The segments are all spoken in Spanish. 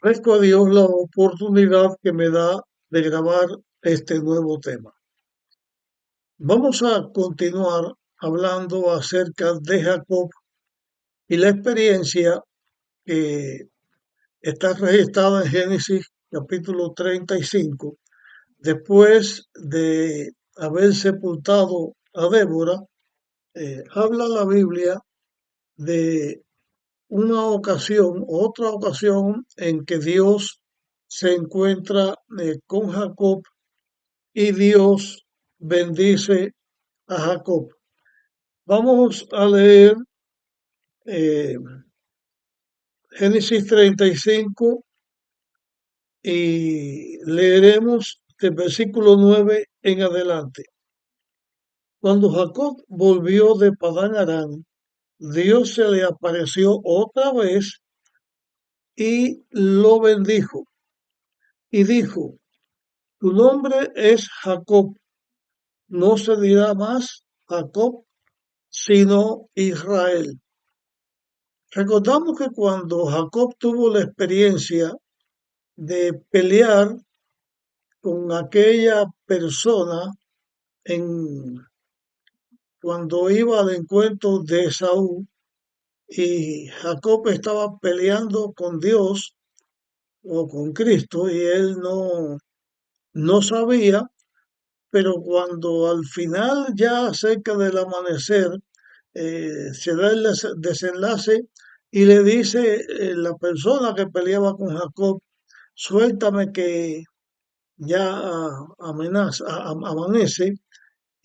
Agradezco a Dios la oportunidad que me da de grabar este nuevo tema. Vamos a continuar hablando acerca de Jacob y la experiencia que está registrada en Génesis capítulo 35. Después de haber sepultado a Débora, habla la Biblia de una ocasión, otra ocasión en que Dios se encuentra con Jacob y Dios bendice a Jacob. Vamos a leer eh, Génesis 35 y leeremos del versículo 9 en adelante. Cuando Jacob volvió de Padán Aram, Dios se le apareció otra vez y lo bendijo y dijo, tu nombre es Jacob, no se dirá más Jacob, sino Israel. Recordamos que cuando Jacob tuvo la experiencia de pelear con aquella persona en, cuando iba al encuentro de Saúl y Jacob estaba peleando con Dios o con Cristo y él no sabía, pero cuando al final ya cerca del amanecer se da el desenlace y le dice la persona que peleaba con Jacob, suéltame que ya amanece,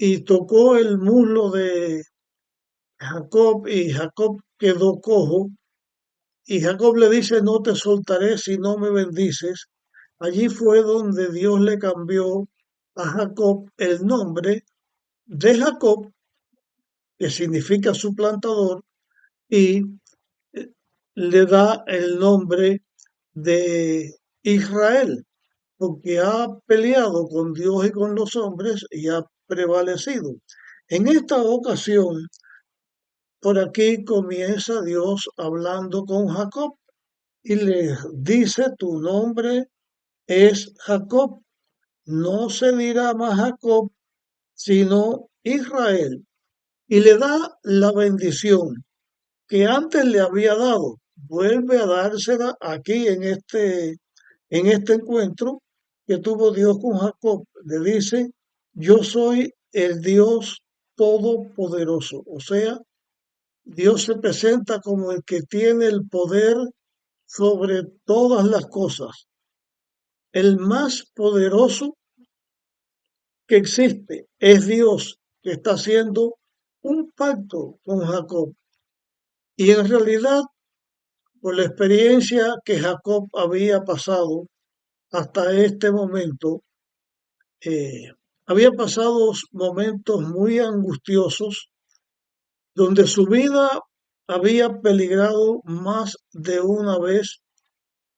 y tocó el muslo de Jacob y Jacob quedó cojo y Jacob le dice, no te soltaré si no me bendices. Allí fue donde Dios le cambió a Jacob el nombre de Jacob, que significa suplantador, y le da el nombre de Israel, porque ha peleado con Dios y con los hombres y ha prevalecido. En esta ocasión, por aquí comienza Dios hablando con Jacob y le dice, tu nombre es Jacob, no se dirá más Jacob, sino Israel. Y le da la bendición que antes le había dado, vuelve a dársela aquí en este encuentro que tuvo Dios con Jacob. Le dice, yo soy el Dios todopoderoso. O sea, Dios se presenta como el que tiene el poder sobre todas las cosas, el más poderoso que existe es Dios que está haciendo un pacto con Jacob. Y en realidad, por la experiencia que Jacob había pasado hasta este momento, eh, había pasado momentos muy angustiosos donde su vida había peligrado más de una vez,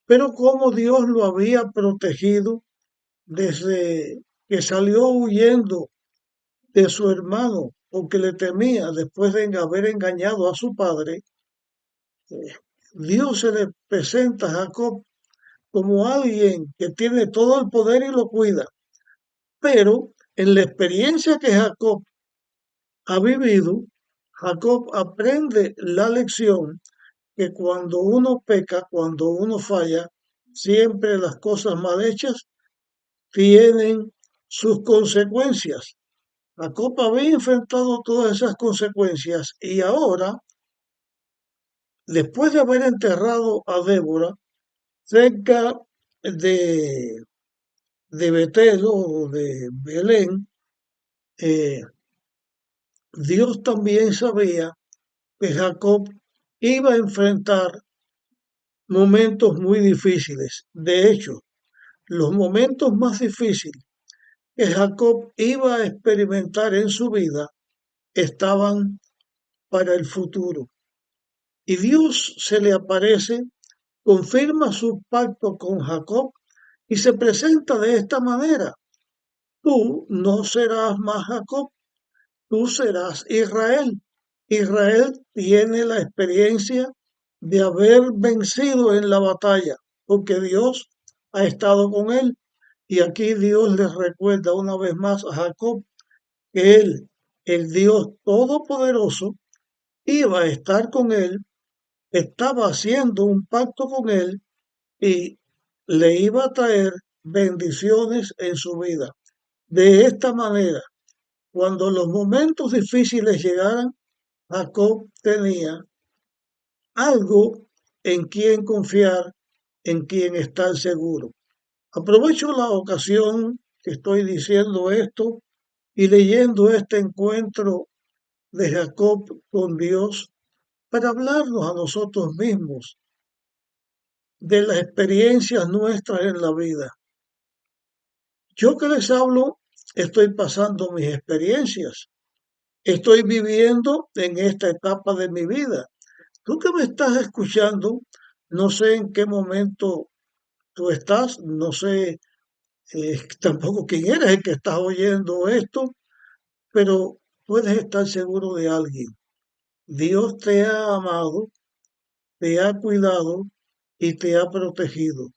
pero como Dios lo había protegido desde que salió huyendo de su hermano porque le temía después de haber engañado a su padre, Dios se le presenta a Jacob como alguien que tiene todo el poder y lo cuida. Pero en la experiencia que Jacob ha vivido, Jacob aprende la lección que cuando uno peca, cuando uno falla, siempre las cosas mal hechas tienen sus consecuencias. Jacob había enfrentado todas esas consecuencias y ahora, después de haber enterrado a Débora cerca de, de Betel o de Belén, eh, Dios también sabía que Jacob iba a enfrentar momentos muy difíciles. De hecho, los momentos más difíciles que Jacob iba a experimentar en su vida estaban para el futuro. Y Dios se le aparece, confirma su pacto con Jacob y se presenta de esta manera. Tú no serás más Jacob, tú serás Israel. Israel tiene la experiencia de haber vencido en la batalla, porque Dios ha estado con él. Y aquí Dios les recuerda una vez más a Jacob que él, el Dios Todopoderoso, iba a estar con él, estaba haciendo un pacto con él y le iba a traer bendiciones en su vida. De esta manera, cuando los momentos difíciles llegaran, Jacob tenía algo en quien confiar, en quien estar seguro. Aprovecho la ocasión que estoy diciendo esto y leyendo este encuentro de Jacob con Dios para hablarnos a nosotros mismos de las experiencias nuestras en la vida. Yo que les hablo, estoy pasando mis experiencias, estoy viviendo en esta etapa de mi vida. Tú que me estás escuchando, no sé en qué momento tú estás, no sé tampoco quién eres el que estás oyendo esto, pero puedes estar seguro de alguien. Dios te ha amado, te ha cuidado y te ha protegido.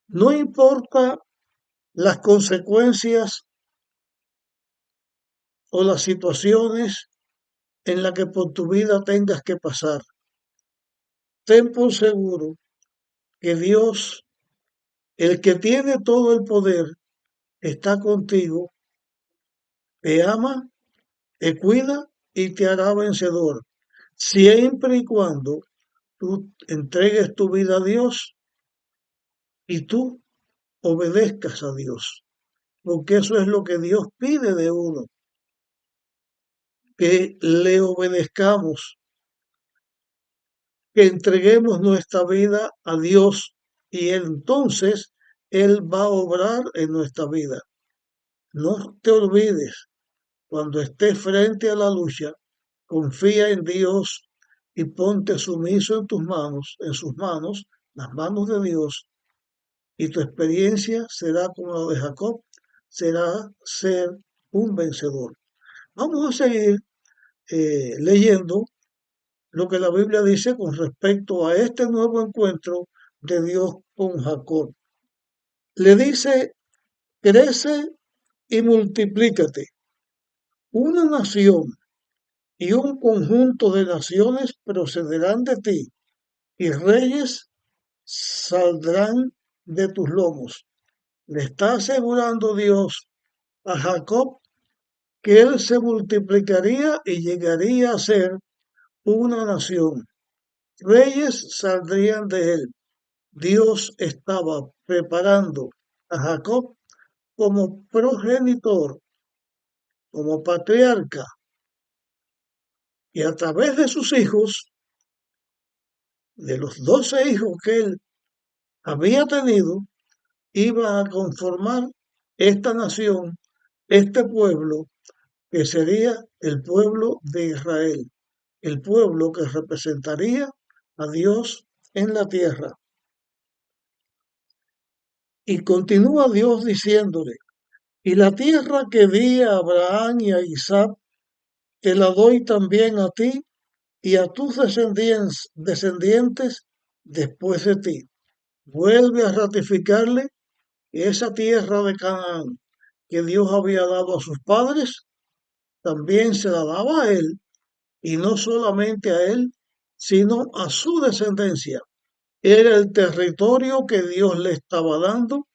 No importa las consecuencias o las situaciones en las que por tu vida tengas que pasar. Ten por seguro que Dios, el que tiene todo el poder, está contigo, te ama, te cuida y te hará vencedor, siempre y cuando tú entregues tu vida a Dios y tú obedezcas a Dios, porque eso es lo que Dios pide de uno, que le obedezcamos, que entreguemos nuestra vida a Dios y entonces Él va a obrar en nuestra vida. No te olvides, cuando estés frente a la lucha, confía en Dios y ponte sumiso en tus manos, en sus manos, las manos de Dios, y tu experiencia será como la de Jacob, será ser un vencedor. Vamos a seguir leyendo lo que la Biblia dice con respecto a este nuevo encuentro de Dios con Jacob. Le dice, crece y multiplícate. Una nación y un conjunto de naciones procederán de ti, y reyes saldrán de tus lomos. Le está asegurando Dios a Jacob que él se multiplicaría y llegaría a ser una nación. Reyes saldrían de él. Dios estaba preparando a Jacob como progenitor, como patriarca, y a través de sus hijos, de los 12 hijos que él había tenido, iba a conformar esta nación, este pueblo, que sería el pueblo de Israel, el pueblo que representaría a Dios en la tierra. Y continúa Dios diciéndole, y la tierra que di a Abraham y a Isaac, te la doy también a ti y a tus descendientes después de ti. Vuelve a ratificarle esa tierra de Canaán que Dios había dado a sus padres, también se la daba a él, y no solamente a él, sino a su descendencia. Era el territorio que Dios le estaba dando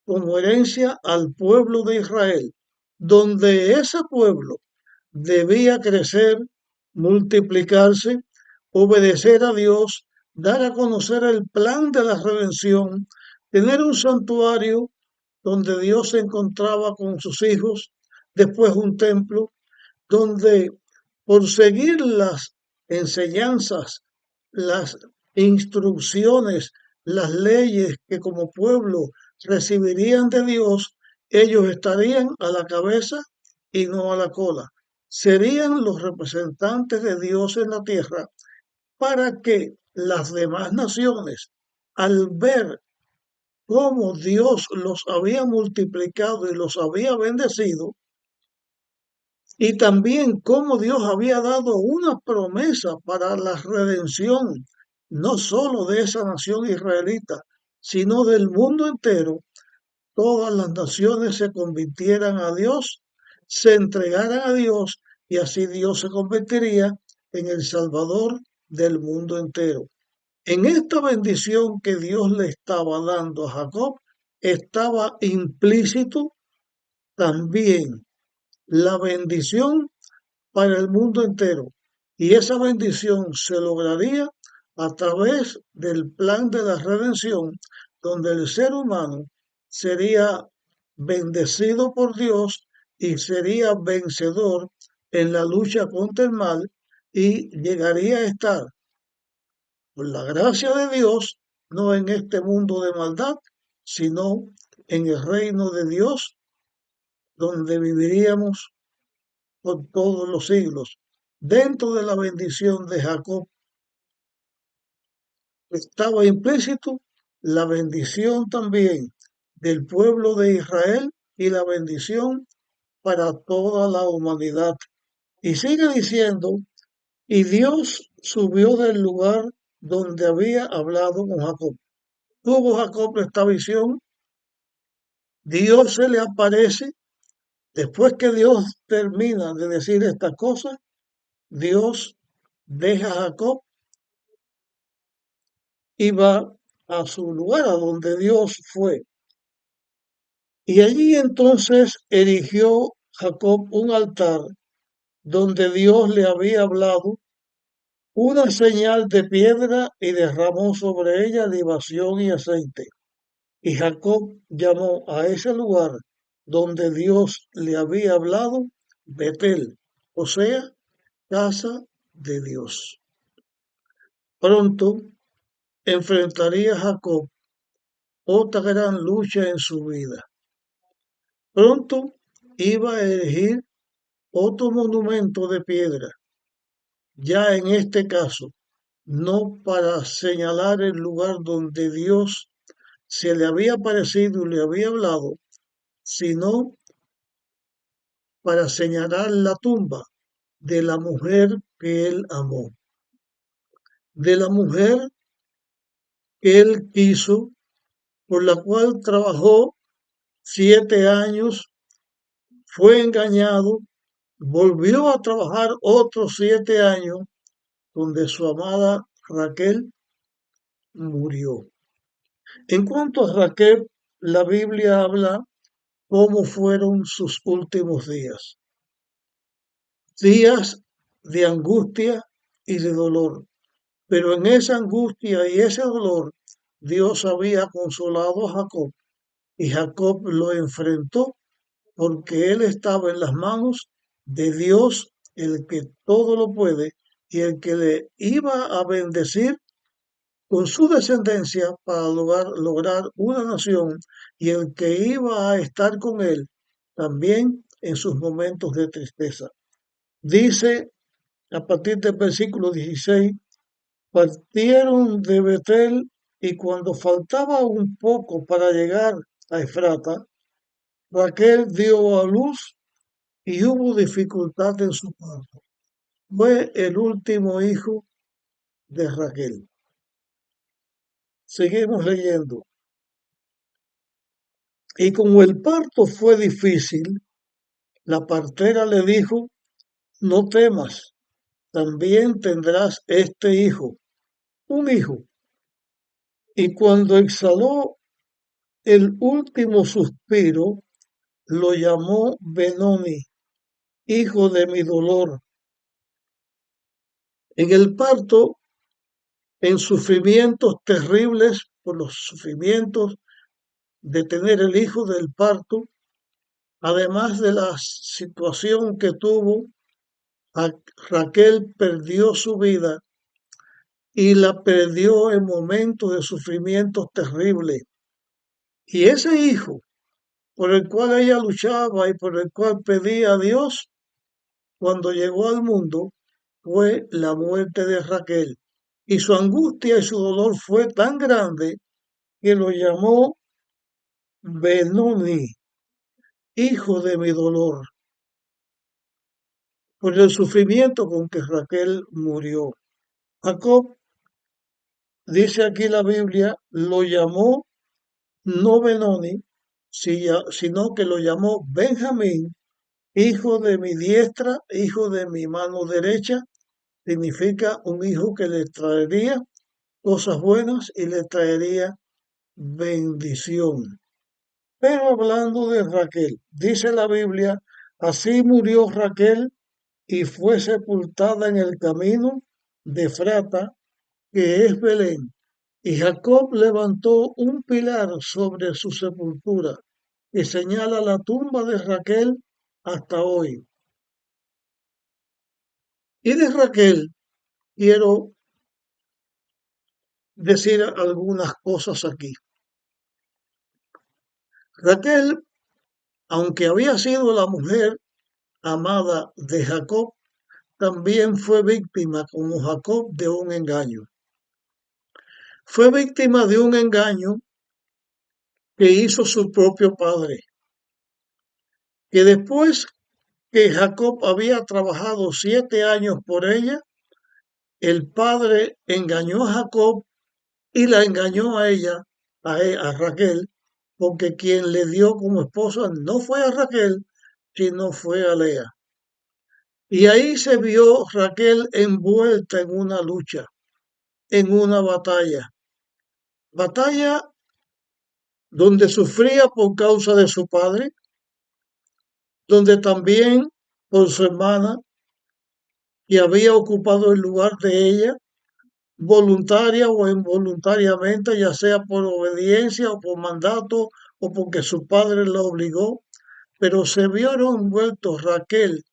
como herencia al pueblo de Israel, donde ese pueblo debía crecer, multiplicarse, obedecer a Dios, dar a conocer el plan de la redención, tener un santuario donde Dios se encontraba con sus hijos, después un templo, donde por seguir las enseñanzas, las instrucciones, las leyes que como pueblo recibirían de Dios, ellos estarían a la cabeza y no a la cola. Serían los representantes de Dios en la tierra para que las demás naciones, al ver cómo Dios los había multiplicado y los había bendecido, y también cómo Dios había dado una promesa para la redención no solo de esa nación israelita, sino del mundo entero, todas las naciones se convirtieran a Dios, se entregaran a Dios y así Dios se convertiría en el Salvador del mundo entero. En esta bendición que Dios le estaba dando a Jacob, estaba implícito también la bendición para el mundo entero. Y esa bendición se lograría a través del plan de la redención, donde el ser humano sería bendecido por Dios y sería vencedor en la lucha contra el mal y llegaría a estar, por la gracia de Dios, no en este mundo de maldad, sino en el reino de Dios, donde viviríamos por todos los siglos. Dentro de la bendición de Jacob estaba implícito la bendición también del pueblo de Israel y la bendición para toda la humanidad. Y sigue diciendo, y Dios subió del lugar donde había hablado con Jacob. Tuvo Jacob esta visión, Dios se le aparece, después que Dios termina de decir estas cosas, Dios deja a Jacob y va a su lugar, a donde Dios fue. Y allí entonces erigió Jacob un altar donde Dios le había hablado, una señal de piedra y derramó sobre ella libación y aceite. Y Jacob llamó a ese lugar donde Dios le había hablado Betel, o sea, casa de Dios. Pronto enfrentaría Jacob otra gran lucha en su vida. Pronto iba a erigir otro monumento de piedra, ya en este caso, no para señalar el lugar donde Dios se le había aparecido y le había hablado, sino para señalar la tumba de la mujer que él amó, de la mujer que él quiso, por la cual trabajó 7 años, fue engañado, volvió a trabajar otros 7 años, donde su amada Raquel murió. En cuanto a Raquel, la Biblia habla cómo fueron sus últimos días. Días de angustia y de dolor. Pero en esa angustia y ese dolor, Dios había consolado a Jacob y Jacob lo enfrentó porque él estaba en las manos de Dios, el que todo lo puede y el que le iba a bendecir con su descendencia para lograr una nación y el que iba a estar con él también en sus momentos de tristeza. Dice a partir del versículo 16, partieron de Betel y cuando faltaba un poco para llegar a Efrata, Raquel dio a luz y hubo dificultad en su parto. Fue el último hijo de Raquel. Seguimos leyendo. Y como el parto fue difícil, la partera le dijo, no temas, también tendrás este hijo, un hijo. Y cuando exhaló el último suspiro, lo llamó Benoni, hijo de mi dolor. En el parto, en sufrimientos terribles por los sufrimientos de tener el hijo del parto, además de la situación que tuvo, Raquel perdió su vida y la perdió en momentos de sufrimientos terribles. Y ese hijo por el cual ella luchaba y por el cual pedía a Dios, cuando llegó al mundo, fue la muerte de Raquel. Y su angustia y su dolor fue tan grande que lo llamó Benoni, hijo de mi dolor, por el sufrimiento con que Raquel murió. Jacob dice aquí la Biblia, lo llamó no Benoni, sino que lo llamó Benjamín, hijo de mi diestra, hijo de mi mano derecha. Significa un hijo que le traería cosas buenas y le traería bendición. Pero hablando de Raquel, dice la Biblia, así murió Raquel y fue sepultada en el camino de Efrata, que es Belén. Y Jacob levantó un pilar sobre su sepultura y señala la tumba de Raquel hasta hoy. Y de Raquel quiero decir algunas cosas aquí. Raquel, aunque había sido la mujer amada de Jacob, también fue víctima, como Jacob, de un engaño. Fue víctima de un engaño que hizo su propio padre, que después que Jacob había trabajado 7 años por ella, el padre engañó a Jacob y la engañó a ella, a Raquel, porque quien le dio como esposa no fue a Raquel, sino fue a Lea. Y ahí se vio Raquel envuelta en una lucha, en una batalla donde sufría por causa de su padre, donde también por su hermana, que había ocupado el lugar de ella, voluntaria o involuntariamente, ya sea por obediencia o por mandato o porque su padre lo obligó, pero se vieron envueltos Raquel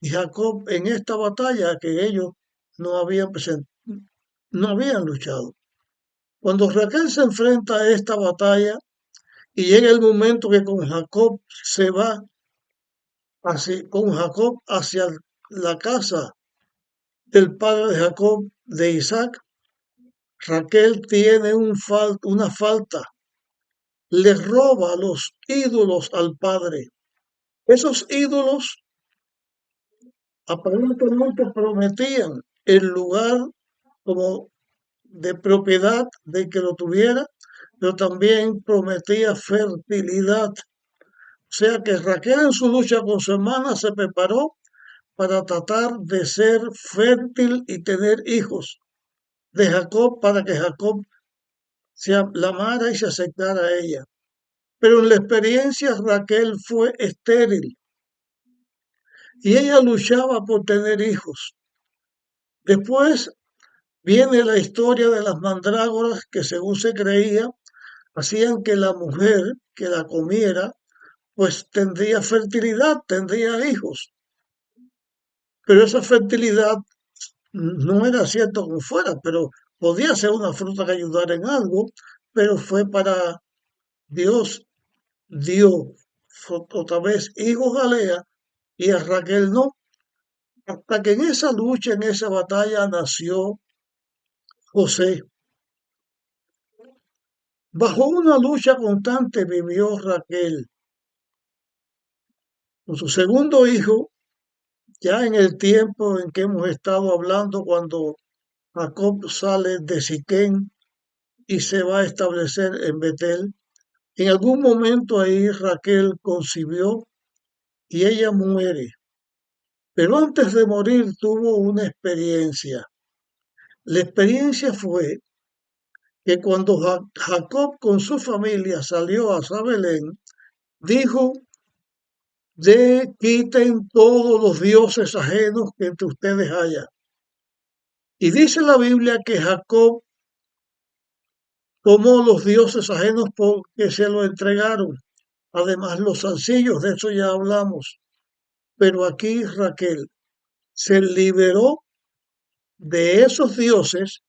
y Jacob en esta batalla que ellos no habían, no habían luchado. Cuando Raquel se enfrenta a esta batalla y llega el momento que con Jacob se va, con Jacob hacia la casa del padre de Jacob, de Isaac, Raquel tiene una falta, le roba los ídolos al padre. Esos ídolos aparentemente prometían el lugar como de propiedad de que lo tuviera, pero también prometía fertilidad. O sea que Raquel en su lucha con su hermana se preparó para tratar de ser fértil y tener hijos de Jacob para que Jacob la amara y se acercara a ella. Pero en la experiencia Raquel fue estéril y ella luchaba por tener hijos. Después viene la historia de las mandrágoras que según se creía hacían que la mujer que la comiera pues tendría fertilidad, tendría hijos. Pero esa fertilidad no era cierto como fuera, pero podía ser una fruta que ayudara en algo, pero fue para Dios dio otra vez hijos a Lea y a Raquel no, hasta que en esa lucha, en esa batalla nació José. Bajo una lucha constante vivió Raquel con su segundo hijo, ya en el tiempo en que hemos estado hablando, cuando Jacob sale de Siquén y se va a establecer en Betel. En algún momento ahí Raquel concibió y ella muere. Pero antes de morir tuvo una experiencia. La experiencia fue que cuando Jacob con su familia salió a Belén, dijo, quiten todos los dioses ajenos que entre ustedes haya. Y dice la Biblia que Jacob tomó los dioses ajenos porque se lo entregaron. Además, los zancillos, de eso ya hablamos. Pero aquí Raquel se liberó de esos dioses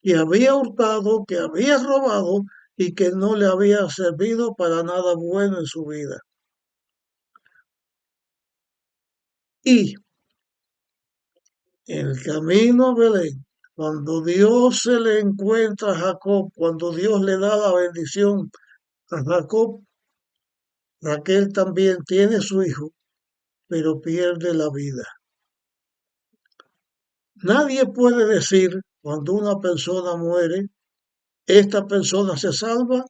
que había hurtado, que había robado y que no le había servido para nada bueno en su vida. Y en el camino a Belén, cuando Dios se le encuentra a Jacob, cuando Dios le da la bendición a Jacob, Raquel también tiene su hijo, pero pierde la vida. Nadie puede decir cuando una persona muere esta persona se salva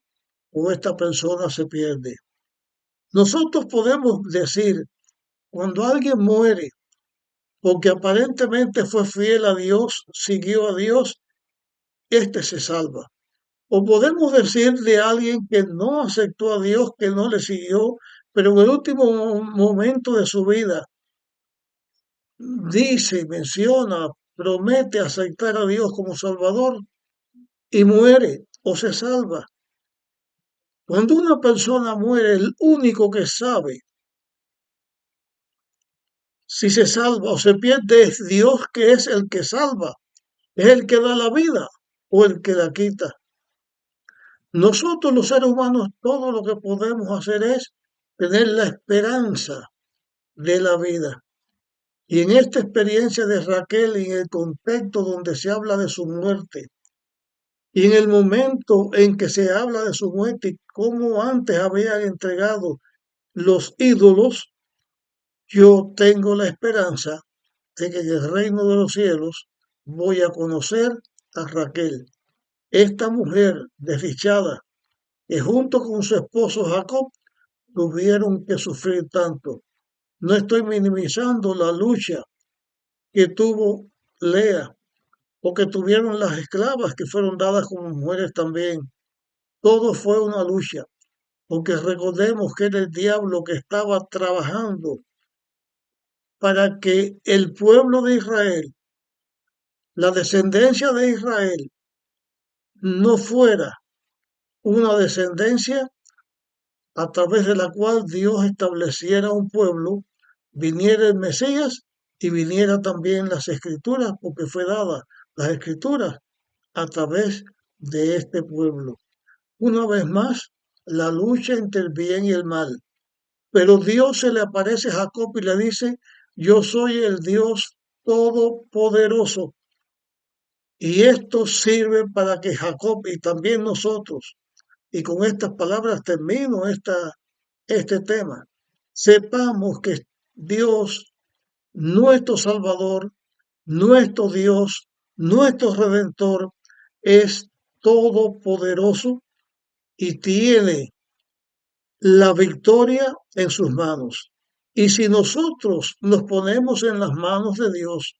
o esta persona se pierde. Nosotros podemos decir, cuando alguien muere, porque aparentemente fue fiel a Dios, siguió a Dios, este se salva. O podemos decir de alguien que no aceptó a Dios, que no le siguió, pero en el último momento de su vida dice, menciona, promete aceptar a Dios como Salvador y muere o se salva. Cuando una persona muere, el único que sabe si se salva o se pierde es Dios, que es el que salva, es el que da la vida o el que la quita. Nosotros los seres humanos todo lo que podemos hacer es tener la esperanza de la vida. Y en esta experiencia de Raquel y en el contexto donde se habla de su muerte, y en el momento en que se habla de su muerte y cómo antes habían entregado los ídolos, yo tengo la esperanza de que en el reino de los cielos voy a conocer a Raquel, esta mujer desdichada que junto con su esposo Jacob tuvieron que sufrir tanto. No estoy minimizando la lucha que tuvo Lea o que tuvieron las esclavas que fueron dadas como mujeres también. Todo fue una lucha, porque recordemos que era el diablo que estaba trabajando para que el pueblo de Israel, la descendencia de Israel, no fuera una descendencia a través de la cual Dios estableciera un pueblo, viniera el Mesías y viniera también las escrituras, porque fue dada las escrituras a través de este pueblo. Una vez más, la lucha entre el bien y el mal. Pero Dios se le aparece a Jacob y le dice, yo soy el Dios todopoderoso. Y esto sirve para que Jacob y también nosotros, y con estas palabras termino este tema, sepamos que Dios, nuestro Salvador, nuestro Dios, nuestro Redentor, es todopoderoso y tiene la victoria en sus manos. Y si nosotros nos ponemos en las manos de Dios,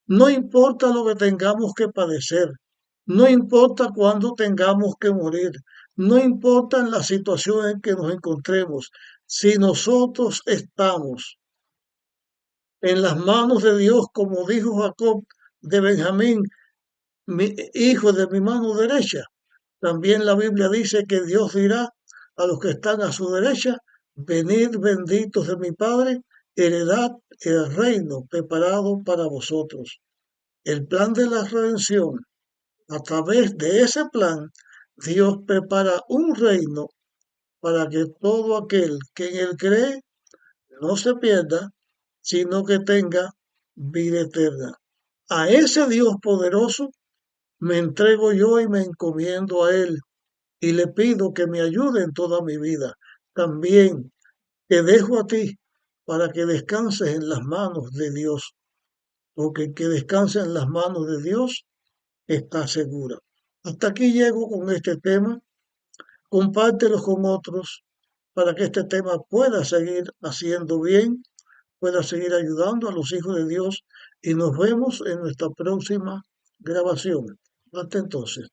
no importa lo que tengamos que padecer, no importa cuándo tengamos que morir, no importa en la situación en que nos encontremos, si nosotros estamos en las manos de Dios, como dijo Jacob de Benjamín, mi hijo de mi mano derecha, también la Biblia dice que Dios dirá a los que están a su derecha, venid benditos de mi Padre, heredad el reino preparado para vosotros. El plan de la redención, a través de ese plan, Dios prepara un reino para que todo aquel que en él cree no se pierda, sino que tenga vida eterna. A ese Dios poderoso me entrego yo y me encomiendo a Él y le pido que me ayude en toda mi vida. También te dejo a ti para que descanses en las manos de Dios, porque el que descansa en las manos de Dios está segura. Hasta aquí llego con este tema. Compártelo con otros para que este tema pueda seguir haciendo bien, pueda seguir ayudando a los hijos de Dios y nos vemos en nuestra próxima grabación. Hasta entonces.